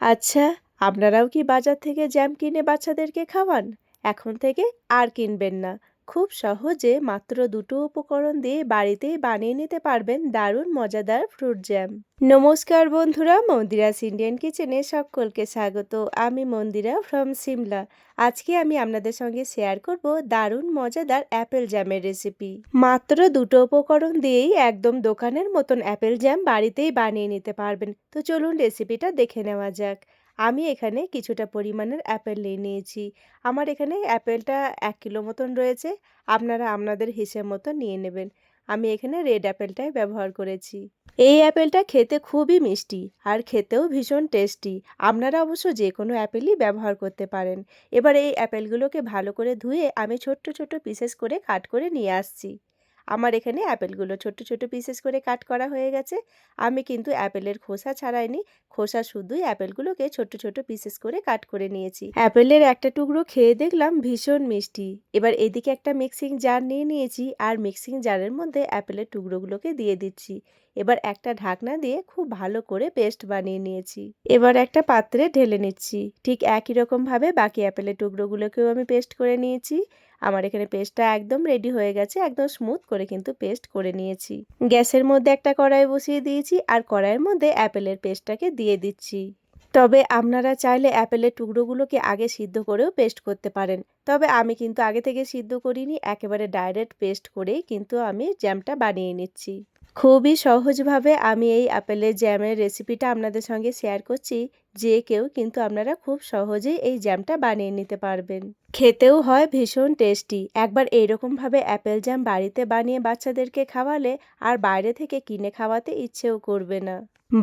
আচ্ছা, আপনারাও কি বাজার থেকে জ্যাম কিনে বাচ্চাদেরকে খাওয়ান? এখন থেকে আর কিনবেন না। খুব সহজে মাত্র দুটো উপকরণ দিয়ে বাড়িতেই বানিয়ে নিতে পারবেন দারুণ মজাদার ফ্রুট জ্যাম। নমস্কার বন্ধুরা, মন্দিরাস ইন্ডিয়ান কিচেনে সকলকে স্বাগত। আমি মন্দিরা ফ্রম সিমলা। আজকে আমি আপনাদের সঙ্গে শেয়ার করব দারুণ মজাদার অ্যাপেল জ্যামের রেসিপি। মাত্র দুটো উপকরণ দিয়েই একদম দোকানের মতন অ্যাপেল জ্যাম বাড়িতেই বানিয়ে নিতে পারবেন। তো চলুন রেসিপিটা দেখে নেওয়া যাক। আমি এখানে কিছুটা পরিমাণের অ্যাপেল নিয়ে নিয়েছি। আমার এখানে অ্যাপেলটা 1 কিলো মতন রয়েছে। আপনারা আপনাদের হিসেব মতো নিয়ে নেবেন। আমি এখানে রেড অ্যাপেলটাই ব্যবহার করেছি। এই অ্যাপেলটা খেতে খুবই মিষ্টি আর খেতেও ভীষণ টেস্টি। আপনারা অবশ্য যে কোনো অ্যাপেলই ব্যবহার করতে পারেন। এবার এই অ্যাপেলগুলোকে ভালো করে ধুয়ে আমি ছোট্ট ছোট্ট পিসেস করে কাট করে নিয়ে আসছি। আমার এখানে অ্যাপেলগুলো ছোট্ট ছোট্ট পিসেস করে কাট করা হয়ে গেছে। আমি কিন্তু অ্যাপেলের খোসা ছাড়াইনি, খোসা শুধুই অ্যাপেলগুলোকে ছোট্ট ছোট্ট পিসেস করে কাট করে নিয়েছি। অ্যাপেলের একটা টুকরো খেয়ে দেখলাম ভীষণ মিষ্টি। এবার এদিকে একটা মিক্সিং জার নিয়ে নিয়েছি আর মিক্সিং জারের মধ্যে অ্যাপেলের টুকরোগুলোকে দিয়ে দিচ্ছি। এবার একটা ঢাকনা দিয়ে খুব ভালো করে পেস্ট বানিয়ে নিয়েছি। এবার একটা পাত্রে ঢেলে নিচ্ছি। ঠিক একই রকমভাবে বাকি অ্যাপেলের টুকরোগুলোকেও আমি পেস্ট করে নিয়েছি। আমার এখানে পেস্টটা একদম রেডি হয়ে গেছে, একদম স্মুথ করে কিন্তু পেস্ট করে নিয়েছি। গ্যাসের মধ্যে একটা কড়াই বসিয়ে দিয়েছি আর কড়াইয়ের মধ্যে অ্যাপেলের পেস্টটাকে দিয়ে দিচ্ছি। তবে আপনারা চাইলে অ্যাপেলের টুকরোগুলোকে আগে সিদ্ধ করেও পেস্ট করতে পারেন। তবে আমি কিন্তু আগে থেকে সিদ্ধ করিনি, একেবারে ডাইরেক্ট পেস্ট করেই কিন্তু আমি জ্যামটা বানিয়ে নিচ্ছি। খুবই সহজভাবে আমি এই আপেলের জ্যামের রেসিপিটা আপনাদের সঙ্গে শেয়ার করছি। যে কেউ কিন্তু আপনারা খুব সহজেই এই জ্যামটা বানিয়ে নিতে পারবেন। খেতেও হয় ভীষণ টেস্টি। একবার এইরকমভাবে অ্যাপেল জ্যাম বাড়িতে বানিয়ে বাচ্চাদেরকে খাওয়ালে আর বাইরে থেকে কিনে খাওয়াতে ইচ্ছেও করবে না।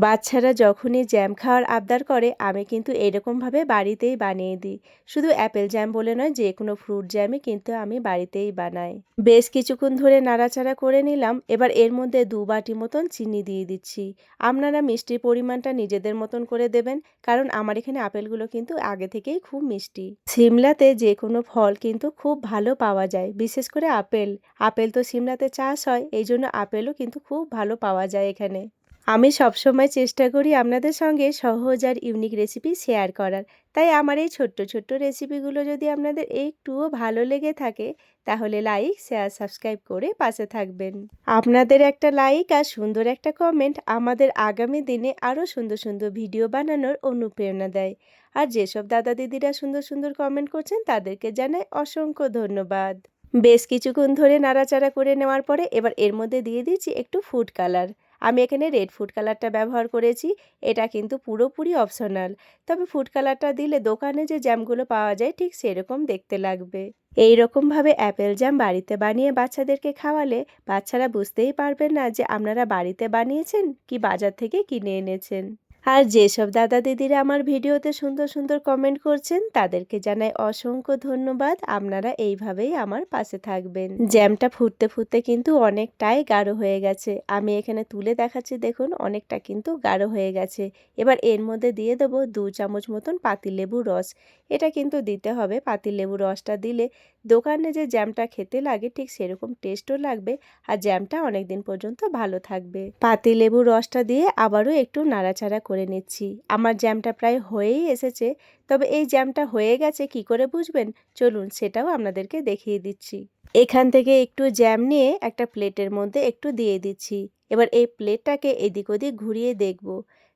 বাচ্চারা যখনই জ্যাম খাওয়ার আবদার করে আমি কিন্তু এরকমভাবে বাড়িতেই বানিয়ে দিই। শুধু অ্যাপেল জ্যাম বলে নয়, যে কোনো ফ্রুট জ্যামই কিন্তু আমি বাড়িতেই বানাই। বেশ কিছুক্ষণ ধরে নাড়াচাড়া করে নিলাম। এবার এর মধ্যে 2 বাটি মতন চিনি দিয়ে দিচ্ছি। আপনারা মিষ্টির পরিমাণটা নিজেদের মতন করে দেবেন, কারণ আমার এখানে আপেলগুলো কিন্তু আগে থেকেই খুব মিষ্টি। সিমলাতে যে কোনো ফল কিন্তু খুব ভালো পাওয়া যায়, বিশেষ করে আপেল। আপেল তো সিমলাতে চাষ হয়, এই জন্য আপেলও কিন্তু খুব ভালো পাওয়া যায় এখানে। আমি সবসময় চেষ্টা করি আপনাদের সঙ্গে সহজ আর ইউনিক রেসিপি শেয়ার করার। তাই আমার এই ছোট্ট ছোট্ট রেসিপিগুলো যদি আপনাদের একটুও ভালো লেগে থাকে, তাহলে লাইক, শেয়ার, সাবস্ক্রাইব করে পাশে থাকবেন। আপনাদের একটা লাইক আর সুন্দর একটা কমেন্ট আমাদের আগামী দিনে আরও সুন্দর সুন্দর ভিডিও বানানোর অনুপ্রেরণা দেয়। আর যেসব দাদা দিদিরা সুন্দর সুন্দর কমেন্ট করছেন তাদেরকে জানাই অসংখ্য ধন্যবাদ। বেশ কিছুক্ষণ ধরে নাড়াচাড়া করে নেওয়ার পরে এবার এর মধ্যে দিয়ে দিচ্ছি একটু ফুড কালার। আমি এখানে রেড ফুড কালারটা ব্যবহার করেছি। এটা কিন্তু পুরোপুরি অপশনাল। তবে ফুড কালারটা দিলে দোকানে যে জ্যামগুলো পাওয়া যায় ঠিক সেরকম দেখতে লাগবে। এই রকমভাবে অ্যাপেল জ্যাম বাড়িতে বানিয়ে বাচ্চাদেরকে খাওয়ালে বাচ্চারা বুঝতেই পারবেন না যে আপনারা বাড়িতে বানিয়েছেন কি বাজার থেকে কিনে এনেছেন। আর যেসব দাদা দিদিরা আমার ভিডিওতে সুন্দর সুন্দর কমেন্ট করছেন তাদেরকে জানাই অসংখ্য ধন্যবাদ। আপনারা এইভাবেই আমার পাশে থাকবেন। জ্যামটা ফুটতে ফুটতে কিন্তু অনেকটাই গাঢ় হয়ে গেছে। আমি এখানে তুলে দেখাচ্ছি, দেখুন অনেকটা কিন্তু গাঢ় হয়ে গেছে। এবার এর মধ্যে দিয়ে দেবো 2 চামচ মতন পাতিলেবুর রস। এটা কিন্তু দিতে হবে। পাতিলেবুর রসটা দিলে দোকানে যে জ্যামটা খেতে লাগে ঠিক সেরকম টেস্টও লাগবে আর জ্যামটা অনেকদিন পর্যন্ত ভালো থাকবে। পাতিলেবুর রসটা দিয়ে আবারও একটু নাড়াচাড়া করে নিচ্ছি। আমার জ্যামটা প্রায় হয়েই এসেছে। তবে এই জ্যামটা হয়ে গেছে কি করে বুঝবেন? চলুন সেটাও আপনাদেরকে দেখিয়ে দিচ্ছি। এখান থেকে একটু জ্যাম নিয়ে একটা প্লেটের মধ্যে একটু দিয়ে দিচ্ছি। এবার এই প্লেটটাকে এদিক ওদিক ঘুরিয়ে দেখব।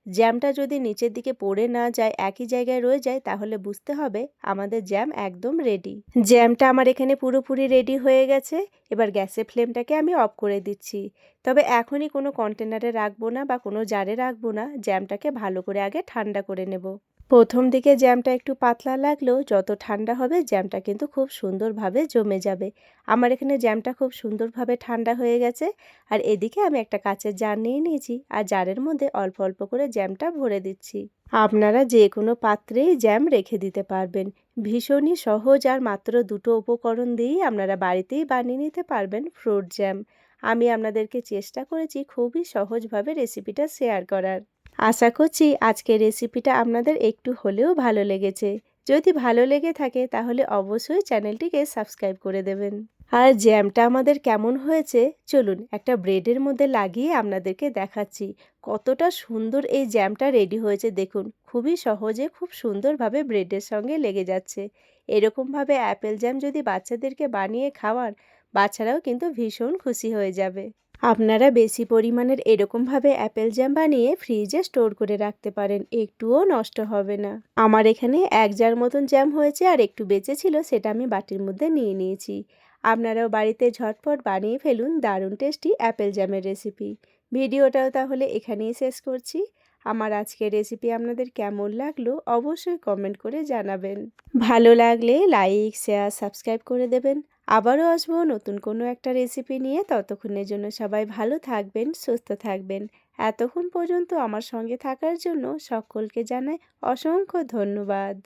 জ্যামটা যদি নিচের দিকে পড়ে না যায়, একই জায়গায় রয়ে যায়, তাহলে বুঝতে হবে আমাদের জ্যাম একদম রেডি। জ্যামটা আমার এখানে পুরোপুরি রেডি হয়ে গেছে। এবার গ্যাসের ফ্লেমটাকে আমি অফ করে দিচ্ছি। তবে এখনই কোনো কন্টেনারে রাখবো না বা কোনো জারে রাখবো না। জ্যামটাকে ভালো করে আগে ঠান্ডা করে নেব। প্রথম দিকে জ্যামটা একটু পাতলা লাগলেও যত ঠান্ডা হবে জ্যামটা কিন্তু খুব সুন্দরভাবে জমে যাবে। আমার এখানে জ্যামটা খুব সুন্দরভাবে ঠান্ডা হয়ে গেছে। আর এদিকে আমি একটা কাঁচের জার নিয়ে নিয়েছি আর জারের মধ্যে অল্প অল্প করে জ্যামটা ভরে দিচ্ছি। আপনারা যে কোনো পাত্রেই জ্যাম রেখে দিতে পারবেন। ভীষণই সহজ আর মাত্র দুটো উপকরণ দিয়েই আপনারা বাড়িতেই বানিয়ে নিতে পারবেন ফ্রুট জ্যাম। আমি আপনাদেরকে চেষ্টা করেছি খুবই সহজভাবে রেসিপিটা শেয়ার করার। আশা করছি আজকের রেসিপিটা আপনাদের একটু হলেও ভালো লেগেছে। যদি ভালো লেগে থাকে তাহলে অবশ্যই চ্যানেলটিকে সাবস্ক্রাইব করে দেবেন। আর জ্যামটা আমাদের কেমন হয়েছে চলুন একটা ব্রেডের মধ্যে লাগিয়ে আপনাদেরকে দেখাচ্ছি কতটা সুন্দর এই জ্যামটা রেডি হয়েছে। দেখুন খুবই সহজে খুব সুন্দরভাবে ব্রেডের সঙ্গে লেগে যাচ্ছে। এরকমভাবে অ্যাপেল জ্যাম যদি বাচ্চাদেরকে বানিয়ে খাওয়ান, বাচ্চারাও কিন্তু ভীষণ খুশি হয়ে যাবে। আপনারা বেশি পরিমাণের এরকমভাবে অ্যাপেল জ্যাম বানিয়ে ফ্রিজে স্টোর করে রাখতে পারেন, একটুও নষ্ট হবে না। আমার এখানে 1 জার মতন জ্যাম হয়েছে আর একটু বেঁচে ছিল, সেটা আমি বাটির মধ্যে নিয়ে নিয়েছি। আপনারাও বাড়িতে ঝটপট বানিয়ে ফেলুন দারুণ টেস্টি অ্যাপেল জ্যামের রেসিপি। ভিডিওটাও তাহলে এখানেই শেষ করছি। আমার আজকের রেসিপি আপনাদের কেমন লাগলো অবশ্যই কমেন্ট করে জানাবেন। ভালো লাগলে লাইক, শেয়ার, সাবস্ক্রাইব করে দেবেন। আবারও আসবো নতুন কোনো একটা রেসিপি নিয়ে। ততক্ষণের জন্য সবাই ভালো থাকবেন, সুস্থ থাকবেন। এতক্ষণ পর্যন্ত আমার সঙ্গে থাকার জন্য সকলকে জানাই অসংখ্য ধন্যবাদ।